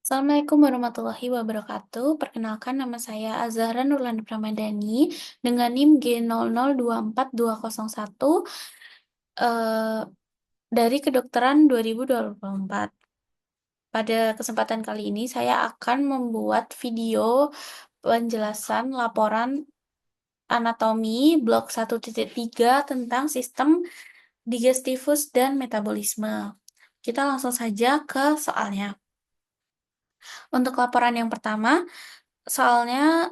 Assalamualaikum warahmatullahi wabarakatuh. Perkenalkan nama saya Azahra Nurlani Pramadani dengan NIM G002421 eh, dari kedokteran 2024. Pada kesempatan kali ini saya akan membuat video penjelasan laporan anatomi blok 1.3 tentang sistem digestifus dan metabolisme. Kita langsung saja ke soalnya. Untuk laporan yang pertama, soalnya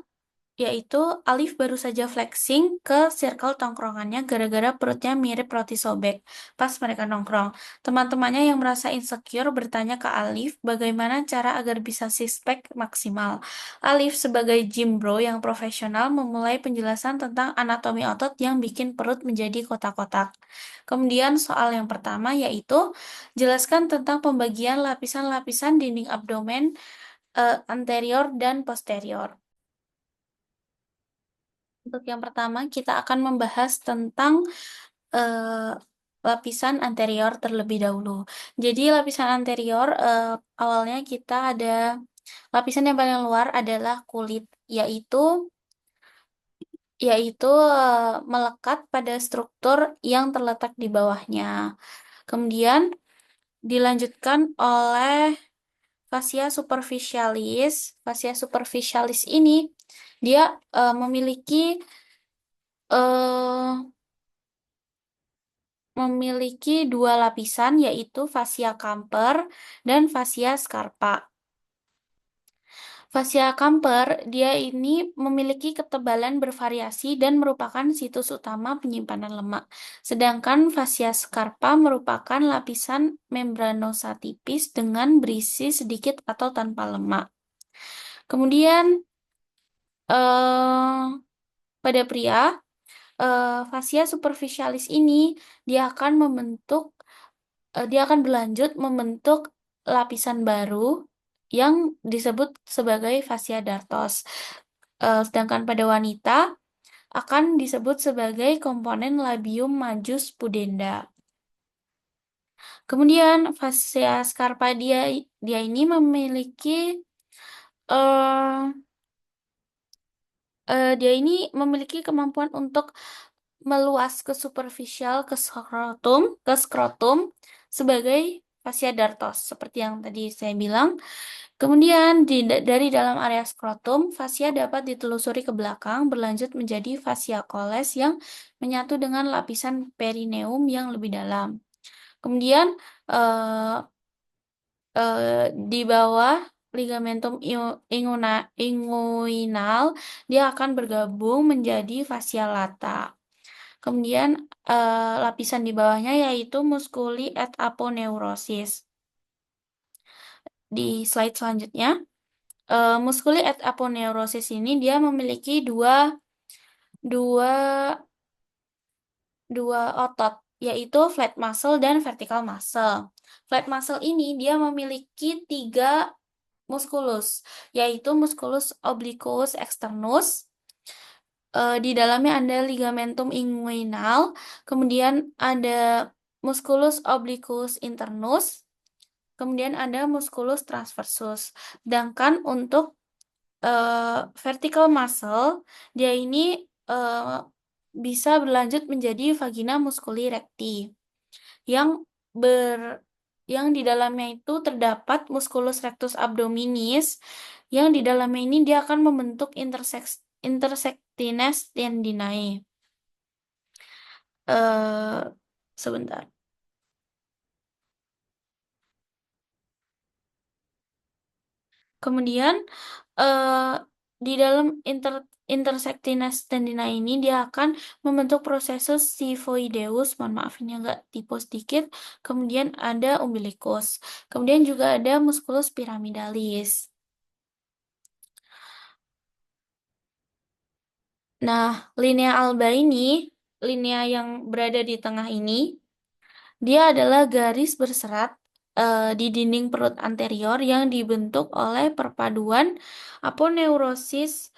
yaitu Alif baru saja flexing ke circle tongkrongannya gara-gara perutnya mirip roti sobek pas mereka nongkrong. Teman-temannya yang merasa insecure bertanya ke Alif bagaimana cara agar bisa six pack maksimal. Alif sebagai gym bro yang profesional memulai penjelasan tentang anatomi otot yang bikin perut menjadi kotak-kotak. Kemudian soal yang pertama yaitu jelaskan tentang pembagian lapisan-lapisan dinding abdomen anterior dan posterior. Untuk yang pertama, kita akan membahas tentang eh, lapisan anterior terlebih dahulu. Jadi, lapisan anterior awalnya kita ada lapisan yang paling luar adalah kulit, yaitu yaitu melekat pada struktur yang terletak di bawahnya. Kemudian dilanjutkan oleh fascia superficialis. Fascia superficialis ini dia memiliki eh, memiliki dua lapisan yaitu fascia Camper dan fascia Scarpa. Fascia Camper dia ini memiliki ketebalan bervariasi dan merupakan situs utama penyimpanan lemak. Sedangkan fascia Scarpa merupakan lapisan membranosa tipis dengan berisi sedikit atau tanpa lemak. Kemudian eh, pada pria fascia superficialis ini dia akan berlanjut membentuk lapisan baru yang disebut sebagai fascia dartos. Sedangkan pada wanita akan disebut sebagai komponen labium majus pudenda. Kemudian fascia scarpa dia ini memiliki eh, dia ini memiliki kemampuan untuk meluas ke superficial ke skrotum sebagai fascia dartos seperti yang tadi saya bilang. Kemudian dari dalam area skrotum, fascia dapat ditelusuri ke belakang berlanjut menjadi fascia coles yang menyatu dengan lapisan perineum yang lebih dalam. Kemudian eh, di bawah ligamentum inguinal dia akan bergabung menjadi fascia lata. Kemudian lapisan di bawahnya yaitu musculi et aponeurosis. Di slide selanjutnya, musculi et aponeurosis ini dia memiliki dua dua otot, yaitu flat muscle dan vertical muscle. Flat muscle ini dia memiliki tiga musculus, yaitu musculus obliquus externus. Di dalamnya ada ligamentum inguinal, kemudian ada musculus obliquus internus, kemudian ada musculus transversus. Sedangkan untuk vertical muscle, dia ini bisa berlanjut menjadi vagina musculi recti yang ber yang di dalamnya itu terdapat musculus rectus abdominis yang di dalamnya ini dia akan membentuk intersectines tendinae. Sebentar. Kemudian eh, di dalam intersectines tendina ini dia akan membentuk prosesus xiphoideus, mohon maaf ini agak typo sedikit. Kemudian ada umbilicus. Kemudian juga ada musculus pyramidalis. Nah, linea alba ini, linea yang berada di tengah ini, dia adalah garis berserat di dinding perut anterior yang dibentuk oleh perpaduan aponeurosis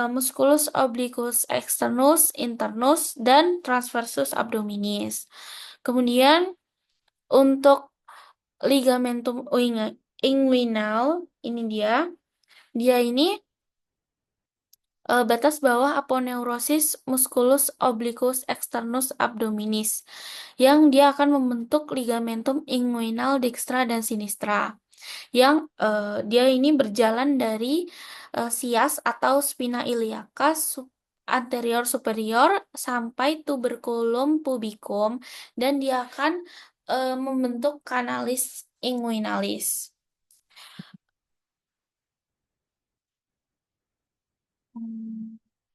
musculus obliquus externus, internus, dan transversus abdominis. Kemudian untuk ligamentum inguinal, ini dia. Dia ini batas bawah aponeurosis musculus obliquus externus abdominis yang dia akan membentuk ligamentum inguinal dextra dan sinistra yang dia ini berjalan dari sias atau spina iliaca anterior superior sampai tuberculum pubicum dan dia akan membentuk kanalis inguinalis.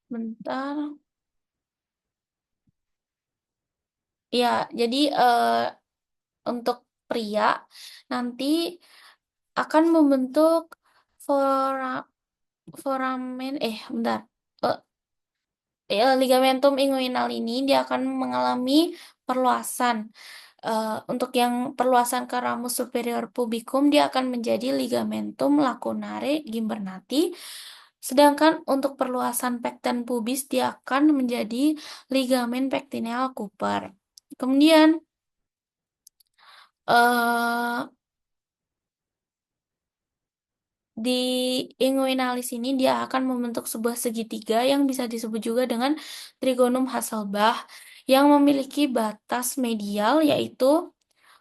Bentar. Ya, jadi untuk pria nanti akan membentuk fora, foramen, bentar. Eh, Ligamentum inguinal ini dia akan mengalami perluasan. Untuk yang perluasan ke ramus superior pubicum dia akan menjadi ligamentum lacunare gimbernati. Sedangkan untuk perluasan pecten pubis dia akan menjadi ligamen pectineal Cooper. Kemudian eh di inguinalis ini dia akan membentuk sebuah segitiga yang bisa disebut juga dengan trigonum Hasselbalch yang memiliki batas medial yaitu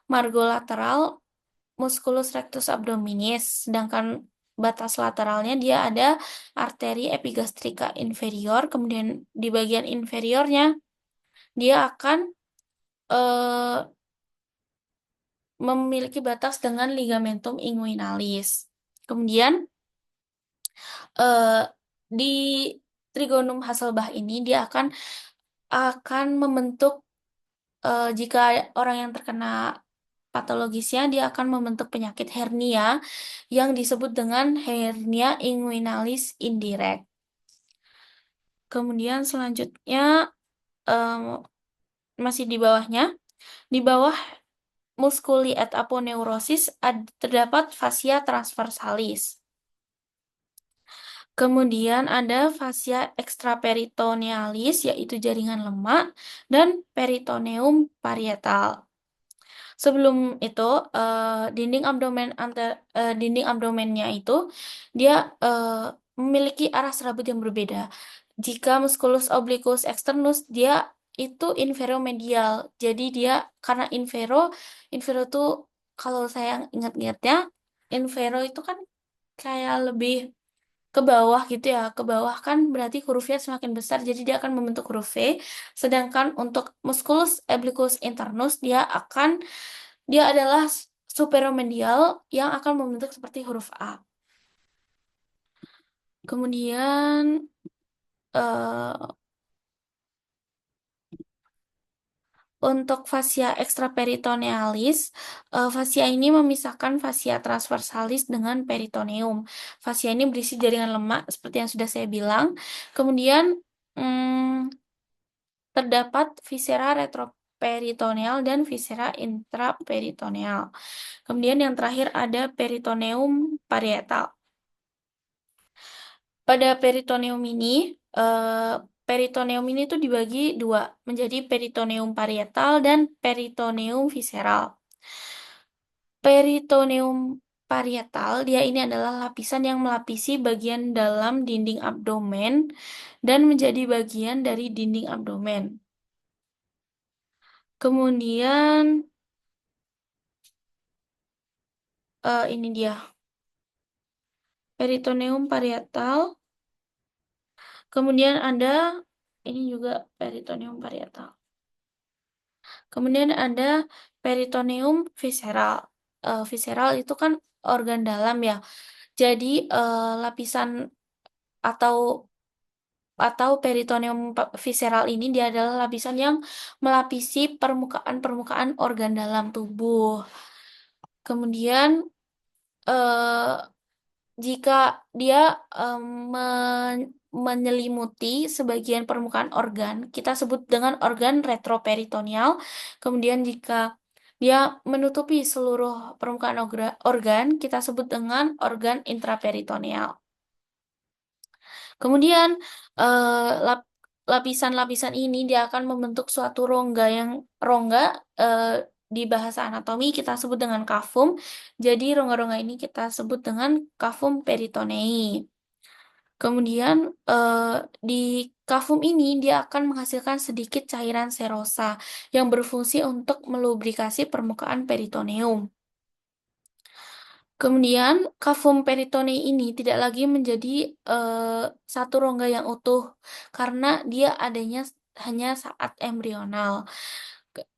margolateral musculus rectus abdominis, sedangkan batas lateralnya dia ada arteri epigastrika inferior, kemudian di bagian inferiornya dia akan eh, memiliki batas dengan ligamentum inguinalis. Kemudian eh, di trigonum Hasselbalch ini dia akan membentuk jika orang yang terkena patologisnya dia akan membentuk penyakit hernia yang disebut dengan hernia inguinalis indirect. Kemudian selanjutnya em, masih di bawahnya, di bawah musculi et aponeurosis terdapat fascia transversalis. Kemudian ada fascia extraperitonealis, yaitu jaringan lemak, dan peritoneum parietal. Sebelum itu, dinding abdomennya itu dia memiliki arah serabut yang berbeda. Jika musculus obliquus externus dia itu inferomedial. Jadi dia karena infero tuh kalau saya ingat-ingatnya, infero itu kan kayak lebih ke bawah gitu ya. Ke bawah kan berarti huruf V semakin besar, jadi dia akan membentuk huruf V. Sedangkan untuk musculus obliquus internus dia adalah superomedial yang akan membentuk seperti huruf A. Kemudian eh, untuk fascia extraperitonealis, fascia ini memisahkan fascia transversalis dengan peritoneum. Fascia ini berisi jaringan lemak seperti yang sudah saya bilang. Kemudian hmm, terdapat viscera retroperitoneal dan viscera intraperitoneal. Kemudian yang terakhir ada peritoneum parietal. Pada peritoneum ini tuh dibagi dua, menjadi peritoneum parietal dan peritoneum visceral. Peritoneum parietal, dia ini adalah lapisan yang melapisi bagian dalam dinding abdomen dan menjadi bagian dari dinding abdomen. Kemudian ini dia peritoneum parietal. Kemudian ada ini juga peritoneum parietal. Kemudian ada peritoneum visceral. Visceral itu kan organ dalam ya. Jadi lapisan atau peritoneum visceral ini dia adalah lapisan yang melapisi permukaan-permukaan organ dalam tubuh. Kemudian eh, jika dia em, men- menyelimuti sebagian permukaan organ, kita sebut dengan organ retroperitoneal. Kemudian jika dia menutupi seluruh permukaan organ, kita sebut dengan organ intraperitoneal. Kemudian eh, lapisan-lapisan ini dia akan membentuk suatu rongga di bahasa anatomi kita sebut dengan kafum. Jadi rongga-rongga ini kita sebut dengan kafum peritonei. Kemudian di kafum ini dia akan menghasilkan sedikit cairan serosa yang berfungsi untuk melubrikasi permukaan peritoneum. Kemudian kafum peritonei ini tidak lagi menjadi satu rongga yang utuh karena dia adanya hanya saat embrional.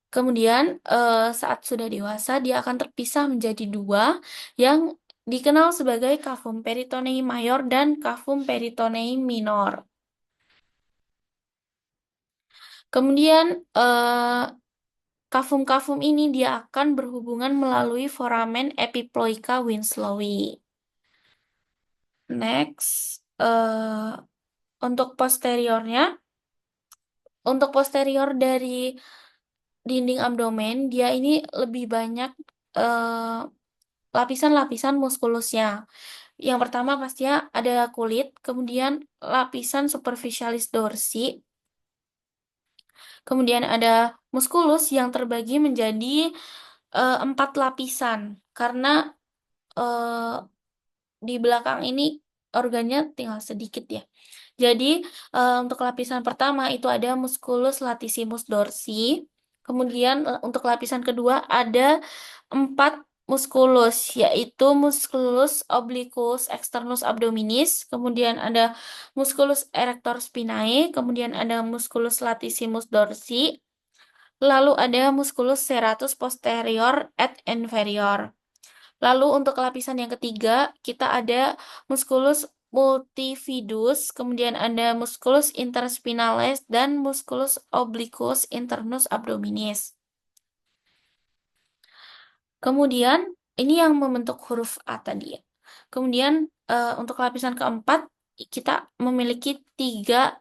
Kemudian saat sudah dewasa dia akan terpisah menjadi dua yang dikenal sebagai kafum peritonei mayor dan kafum peritonei minor. Kemudian kafum-kafum ini dia akan berhubungan melalui foramen epiploica Winslowi. Next, untuk posteriornya, untuk posterior dari dinding abdomen, dia ini lebih banyak eh, lapisan-lapisan muskulusnya. Yang pertama pastinya ada kulit, kemudian lapisan superficialis dorsi, kemudian ada muskulus yang terbagi menjadi 4 lapisan karena eh, di belakang ini organnya tinggal sedikit ya. Jadi untuk lapisan pertama itu ada musculus latissimus dorsi. Kemudian untuk lapisan kedua ada 4 musculus, yaitu musculus obliquus externus abdominis, kemudian ada musculus erector spinae, kemudian ada musculus latissimus dorsi, lalu ada musculus serratus posterior et inferior. Lalu untuk lapisan yang ketiga, kita ada musculus multifidus, kemudian ada musculus interspinalis dan musculus obliquus internus abdominis. Kemudian ini yang membentuk huruf A tadi ya. Kemudian untuk lapisan keempat kita memiliki 3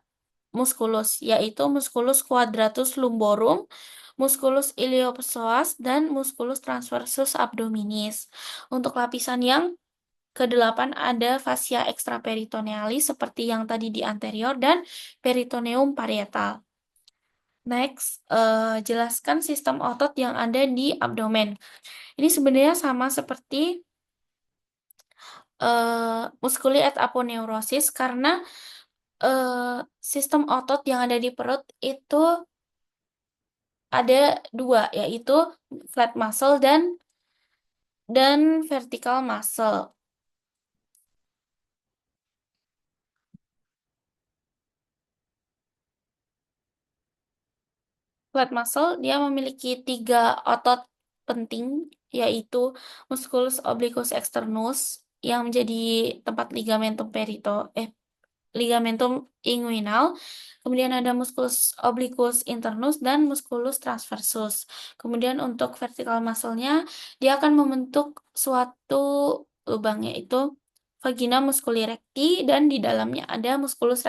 musculus, yaitu musculus quadratus lumborum, musculus iliopsoas, dan musculus transversus abdominis. Untuk lapisan yang kedelapan ada fascia extraperitonealis seperti yang tadi di anterior dan peritoneum parietal. Next, jelaskan sistem otot yang ada di abdomen. Ini sebenarnya sama seperti musculi et aponeurosis karena sistem otot yang ada di perut itu ada 2, yaitu flat muscle dan vertical muscle. Flat muscle dia memiliki 3 otot penting, yaitu musculus obliquus externus yang menjadi tempat ligamentum inguinal. Kemudian ada musculus obliquus internus dan musculus transversus. Kemudian untuk vertical muscle-nya dia akan membentuk suatu lubang, yaitu vagina musculi recti, dan di dalamnya ada musculus